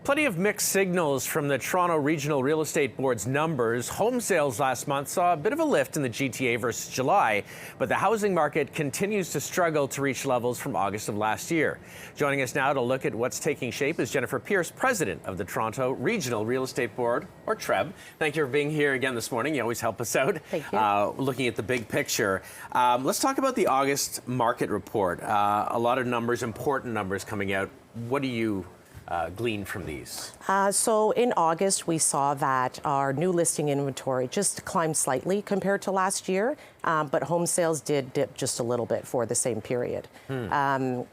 Plenty of mixed signals from the Toronto Regional Real Estate Board's numbers. Home sales last month saw a bit of a lift in the GTA versus July, but the housing market continues to struggle to reach levels from August of last year. Joining us now to look at what's taking shape is Jennifer Pierce, president of the Toronto Regional Real Estate Board, or TRREB. Thank you for being here again this morning. You always help us out. Thank you. Looking at the big picture. Let's talk about the August market report. A lot of numbers, important numbers coming out. What do you glean from these? So in August, we saw that our new listing inventory just climbed slightly compared to last year, but home sales did dip just a little bit for the same period. You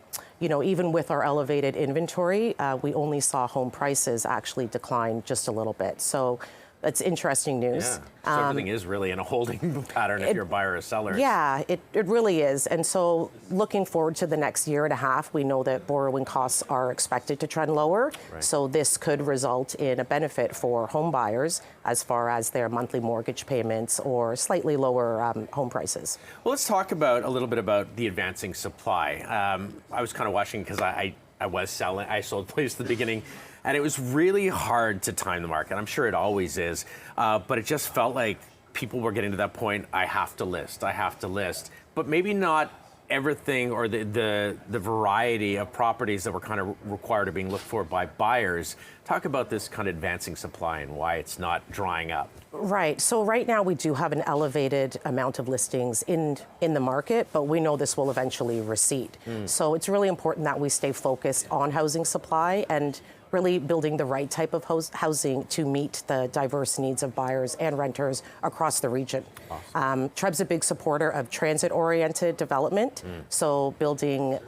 know, even with our elevated inventory, we only saw home prices actually decline just a little bit. So it's interesting news. Yeah. So everything is really in a holding pattern if you're a buyer or seller. Yeah, it really is. And so looking forward to the next year and a half, we know that borrowing costs are expected to trend lower. Right. So this could result in a benefit for home buyers as far as their monthly mortgage payments or slightly lower home prices. Well, let's talk about a little bit about the advancing supply. I was kind of watching because I was selling. I sold place at the beginning. And it was really hard to time the market. I'm sure it always is, but it just felt like people were getting to that point, I have to list, but maybe not everything or the variety of properties that were kind of required of being looked for by buyers. Talk about this kind of advancing supply and why it's not drying up. Right. So right now we do have an elevated amount of listings in the market, but we know this will eventually recede. So it's really important that we stay focused on housing supply and really building the right type of housing to meet the diverse needs of buyers and renters across the region. Awesome. TRREB's a big supporter of transit-oriented development, so building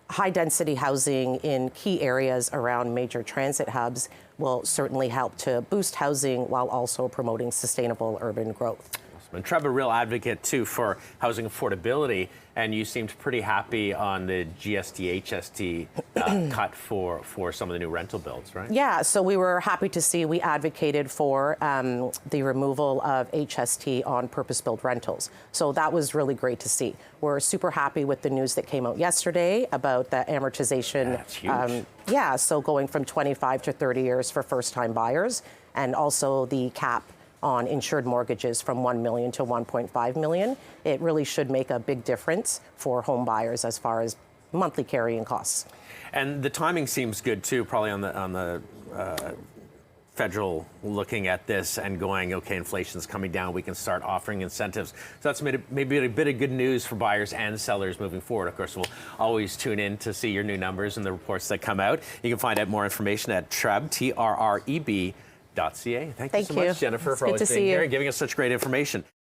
high-density housing in key areas around major transit hubs will certainly help to boost housing while also promoting sustainable urban growth. And TRREB a real advocate, too, for housing affordability, and you seemed pretty happy on the GST, HST cut for some of the new rental builds, right? Yeah, so we were happy to see we advocated for the removal of HST on purpose-built rentals. So that was really great to see. We're super happy with the news that came out yesterday about the amortization. That's huge. Yeah, so going from 25 to 30 years for first-time buyers, and also the cap on insured mortgages from $1 million to $1.5 million. It really should make a big difference for home buyers as far as monthly carrying costs. And the timing seems good too, probably on the federal looking at this and going, okay, inflation's coming down, we can start offering incentives. So that's maybe a bit of good news for buyers and sellers moving forward. Of course, we'll always tune in to see your new numbers and the reports that come out. You can find out more information at TRREB, TRREB.ca. Thank you so much, Jennifer, for always being here and giving us such great information.